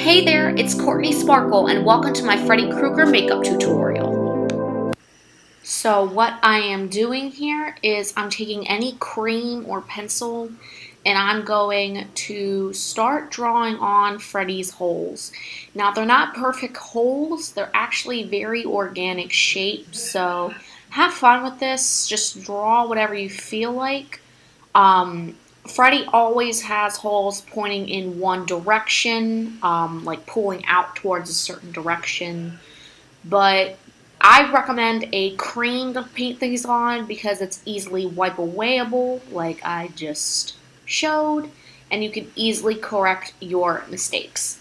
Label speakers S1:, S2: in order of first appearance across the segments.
S1: Hey there, it's Courtney Sparkle and welcome to my Freddy Kreuger makeup tutorial. So what I am doing here is I'm taking any cream or pencil and I'm going to start drawing on Freddy's holes. Now they're not perfect holes, they're actually very organic shapes, so have fun with this, just draw whatever you feel like. Freddy always has holes pointing in one direction, like pulling out towards a certain direction. But I recommend a cream to paint these on because it's easily wipe-awayable, like I just showed, and you can easily correct your mistakes.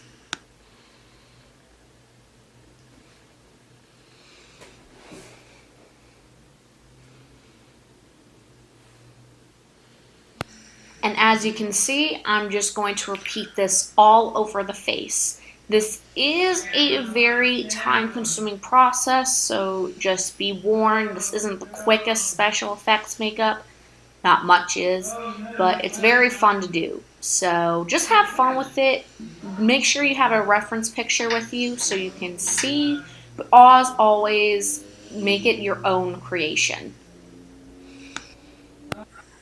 S1: And as you can see, I'm just going to repeat this all over the face. This is a very time-consuming process, so just be warned, this isn't the quickest special effects makeup. Not much is, but it's very fun to do. So just have fun with it. Make sure you have a reference picture with you so you can see, but as always, make it your own creation.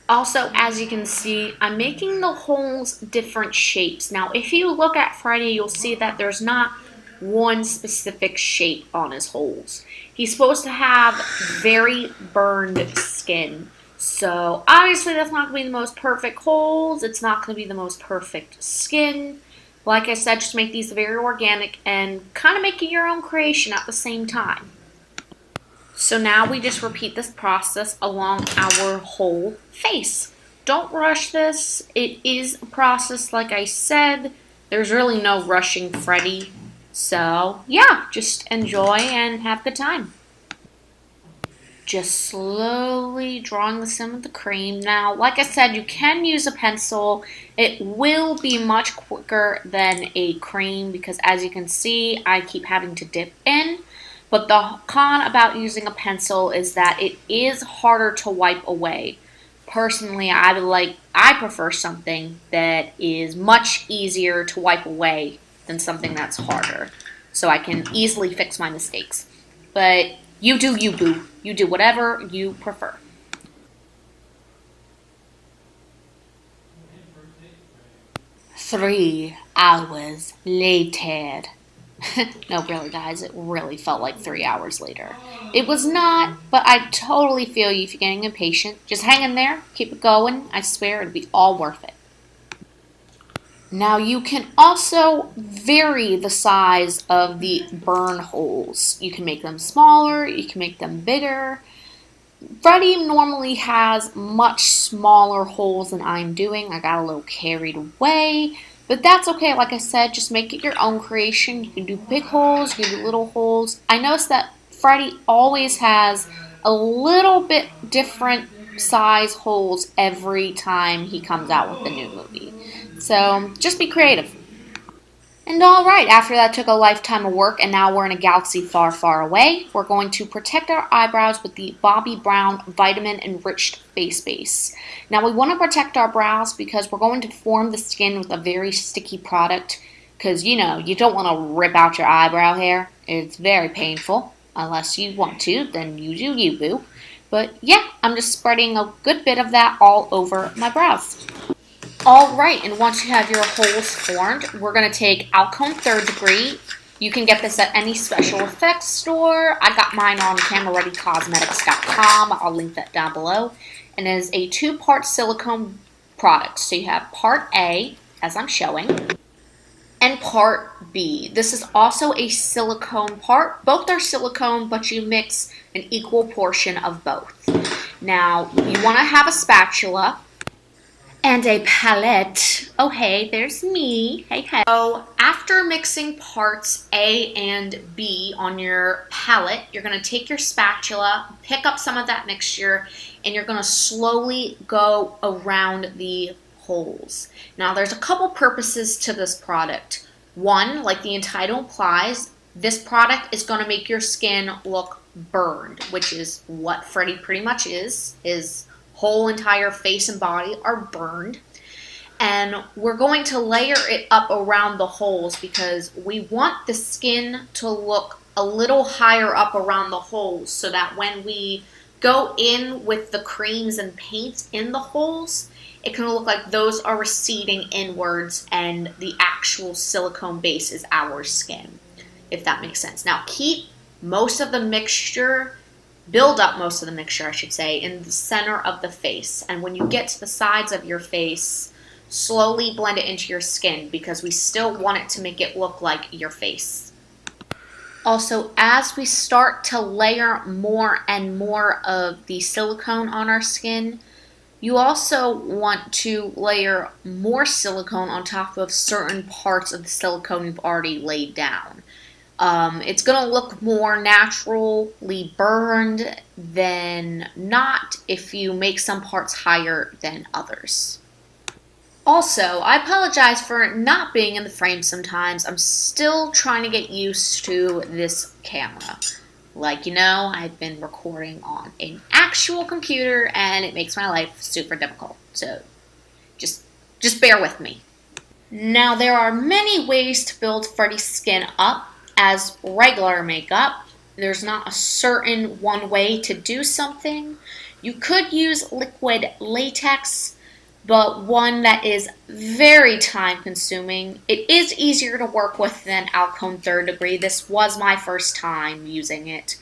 S1: Also, as you can see, I'm making the holes different shapes. Now, if you look at Freddy, you'll see that there's not one specific shape on his holes. He's supposed to have very burned skin. So, obviously, that's not going to be the most perfect holes. It's not going to be the most perfect skin. Like I said, just make these very organic and kind of make it your own creation at the same time. So now we just repeat this process along our whole face. Don't rush this. It is a process, like I said. There's really no rushing Freddy. So, yeah, just enjoy and have a good time. Just slowly drawing this in with the cream. Now, like I said, you can use a pencil. It will be much quicker than a cream because, as you can see, I keep having to dip in. But the con about using a pencil is that it is harder to wipe away. Personally, I prefer something that is much easier to wipe away than something that's harder. So I can easily fix my mistakes. But you do you, boo. You do whatever you prefer. 3 hours later. No, really, guys, it really felt like 3 hours later. It was not, but I totally feel you if you're getting impatient. Just hang in there, keep it going. I swear it'll be all worth it. Now, you can also vary the size of the burn holes. You can make them smaller, you can make them bigger. Freddy normally has much smaller holes than I'm doing. I got a little carried away. But that's okay, like I said, just make it your own creation. You can do big holes, you can do little holes. I noticed that Freddy always has a little bit different size holes every time he comes out with the new movie. So, just be creative. And alright, after that took a lifetime of work and now we're in a galaxy far, far away, we're going to protect our eyebrows with the Bobbi Brown Vitamin Enriched Face Base. Now we want to protect our brows because we're going to form the skin with a very sticky product because, you know, you don't want to rip out your eyebrow hair. It's very painful. Unless you want to, then you do you, boo. But yeah, I'm just spreading a good bit of that all over my brows. Alright, and once you have your holes formed, we're going to take Alcone 3rd Degree. You can get this at any special effects store. I got mine on CameraReadyCosmetics.com. I'll link that down below. And it is a 2-part silicone product. So you have part A, as I'm showing, and part B. This is also a silicone part. Both are silicone, but you mix an equal portion of both. Now, you want to have a spatula and a palette. Oh, hey, there's me. Hey, hey. So after mixing parts A and B on your palette, you're going to take your spatula, pick up some of that mixture, and you're going to slowly go around the holes. Now, there's a couple purposes to this product. One, like the title implies, this product is going to make your skin look burned, which is what Freddy pretty much is. His whole entire face and body are burned. And we're going to layer it up around the holes because we want the skin to look a little higher up around the holes so that when we go in with the creams and paints in the holes, it can look like those are receding inwards and the actual silicone base is our skin, if that makes sense. Now keep most of the mixture, build up most of the mixture, I should say, in the center of the face. And when you get to the sides of your face, slowly blend it into your skin because we still want it to make it look like your face. Also, as we start to layer more and more of the silicone on our skin, you also want to layer more silicone on top of certain parts of the silicone you've already laid down. It's going to look more naturally burned than not if you make some parts higher than others. Also, I apologize for not being in the frame sometimes. I'm still trying to get used to this camera. Like, you know, I've been recording on an actual computer and it makes my life super difficult. So, just bear with me. Now, there are many ways to build Freddy's skin up as regular makeup. There's not a certain one way to do something. You could use liquid latex, but one that is very time consuming. It is easier to work with than Alcone 3rd Degree. This was my first time using it.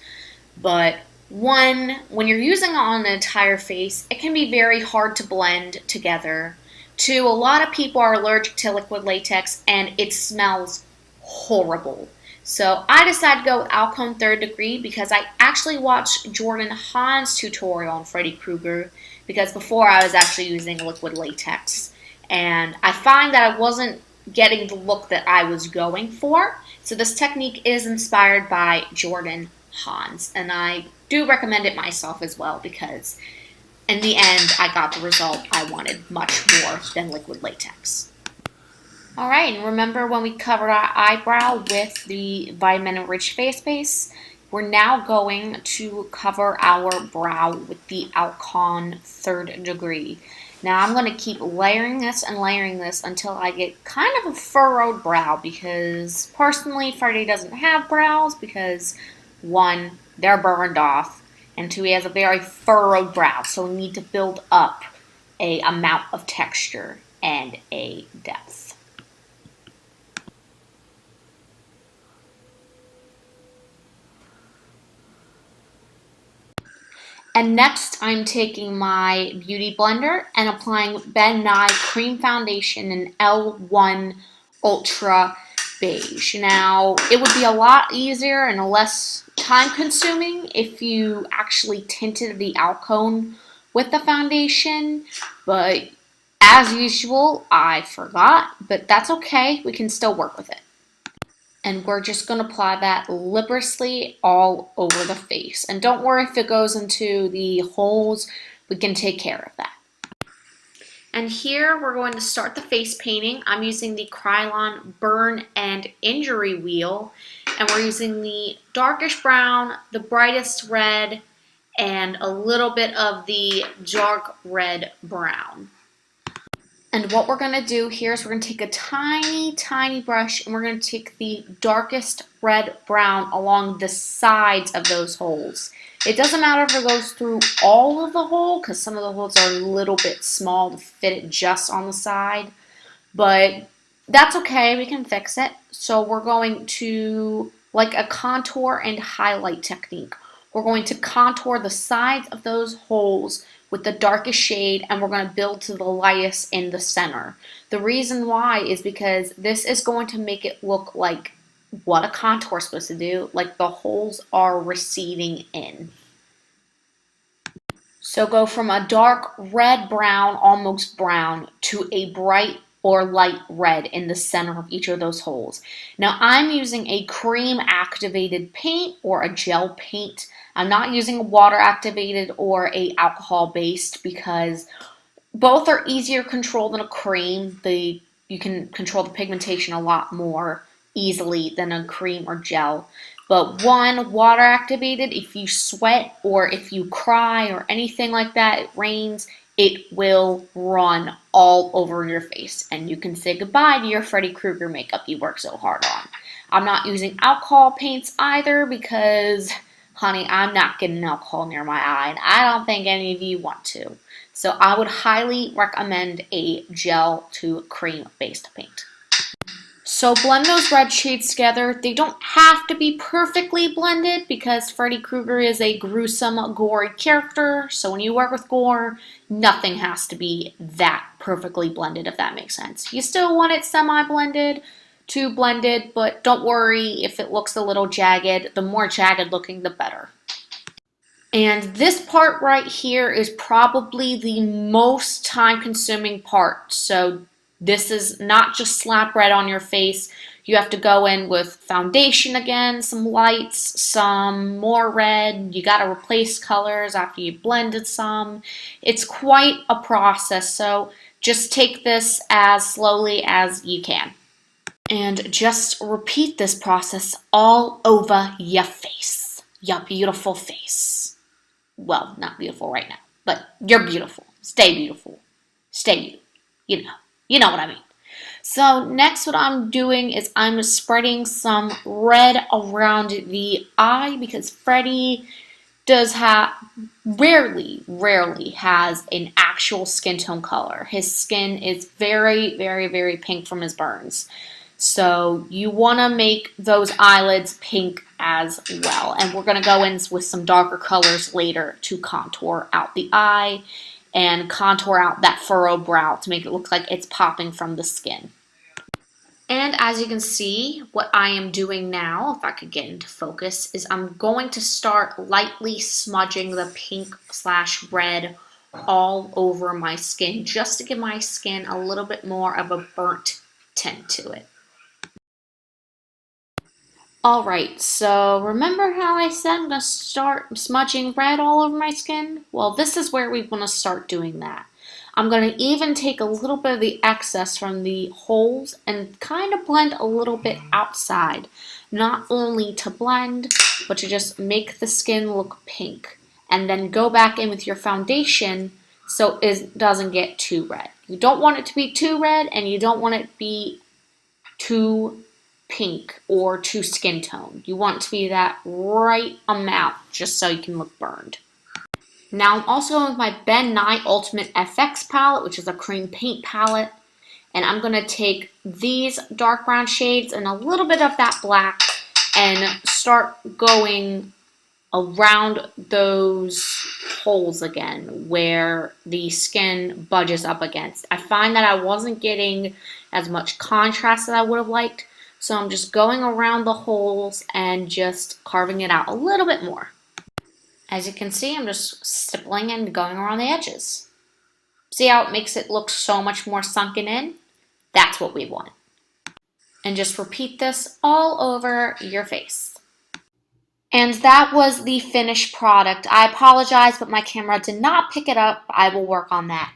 S1: But one, when you're using it on an entire face, it can be very hard to blend together. Two, a lot of people are allergic to liquid latex and it smells horrible. So I decided to go with Alcone 3rd Degree because I actually watched Jordan Hahn's tutorial on Freddy Kreuger, because before I was actually using liquid latex. And I find that I wasn't getting the look that I was going for. So this technique is inspired by Jordan Hahn's. And I do recommend it myself as well because in the end I got the result I wanted much more than liquid latex. Alright, and remember when we covered our eyebrow with the Vitamin Rich Face Base? We're now going to cover our brow with the Alcone 3rd Degree. Now I'm going to keep layering this until I get kind of a furrowed brow because personally Freddy doesn't have brows because one, they're burned off, and two, he has a very furrowed brow, so we need to build up a amount of texture and a depth. And next, I'm taking my Beauty Blender and applying Ben Nye Cream Foundation in L1 Ultra Beige. Now, it would be a lot easier and less time-consuming if you actually tinted the Alcone with the foundation, but as usual, I forgot, but that's okay. We can still work with it. And we're just going to apply that liberously all over the face. And don't worry if it goes into the holes, we can take care of that. And here we're going to start the face painting. I'm using the Krylon Burn and Injury Wheel. And we're using the darkish brown, the brightest red, and a little bit of the dark red brown. And what we're going to do here is we're going to take a tiny brush and we're going to take the darkest red brown along the sides of those holes. It doesn't matter if it goes through all of the hole because some of the holes are a little bit small to fit it just on the side. But that's okay, we can fix it. So we're going to, like a contour and highlight technique, we're going to contour the sides of those holes with the darkest shade, and we're going to build to the lightest in the center. The reason why is because this is going to make it look like what a contour is supposed to do, like the holes are receding in. So go from a dark red brown, almost brown, to a bright or light red in the center of each of those holes. Now I'm using a cream activated paint or a gel paint. I'm not using a water activated or a alcohol based because both are easier to control than a cream. You can control the pigmentation a lot more easily than a cream or gel. But one, water activated, if you sweat or if you cry or anything like that, it rains, it will run all over your face. And you can say goodbye to your Freddy Kreuger makeup you worked so hard on. I'm not using alcohol paints either because, honey, I'm not getting alcohol near my eye, and I don't think any of you want to. So I would highly recommend a gel to cream based paint. So blend those red shades together. They don't have to be perfectly blended because Freddy Kreuger is a gruesome, gory character. So when you work with gore, nothing has to be that perfectly blended, if that makes sense. You still want it semi-blended to blended, but don't worry if it looks a little jagged. The more jagged looking, the better. And this part right here is probably the most time-consuming part. So this is not just slap red on your face. You have to go in with foundation again, some lights, some more red. You got to replace colors after you blended some. It's quite a process, so just take this as slowly as you can. And just repeat this process all over your face, your beautiful face. Well, not beautiful right now, but you're beautiful. Stay beautiful. Stay you. You know what I mean. So next what I'm doing is I'm spreading some red around the eye because Freddy rarely has an actual skin tone color. His skin is very, very, very pink from his burns. So you want to make those eyelids pink as well. And we're going to go in with some darker colors later to contour out the eye and contour out that furrowed brow to make it look like it's popping from the skin. And as you can see, what I am doing now, if I could get into focus, is I'm going to start lightly smudging the pink/red all over my skin just to give my skin a little bit more of a burnt tint to it. Alright, so remember how I said I'm going to start smudging red all over my skin? Well, this is where we want to start doing that. I'm going to even take a little bit of the excess from the holes and kind of blend a little bit outside. Not only to blend, but to just make the skin look pink. And then go back in with your foundation so it doesn't get too red. You don't want it to be too red and you don't want it to be too pink or too skin tone. You want it to be that right amount just so you can look burned. Now I'm also going with my Nye Ultimate FX Palette, which is a cream paint palette. And I'm going to take these dark brown shades and a little bit of that black and start going around those holes again where the skin budges up against. I find that I wasn't getting as much contrast as I would have liked. So I'm just going around the holes and just carving it out a little bit more. As you can see, I'm just stippling and going around the edges. See how it makes it look so much more sunken in? That's what we want. And just repeat this all over your face. And that was the finished product. I apologize, but my camera did not pick it up. I will work on that.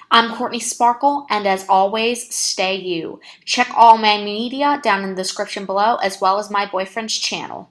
S1: I'm Courtney Sparkle, and as always, stay you. Check all my media down in the description below, as well as my boyfriend's channel.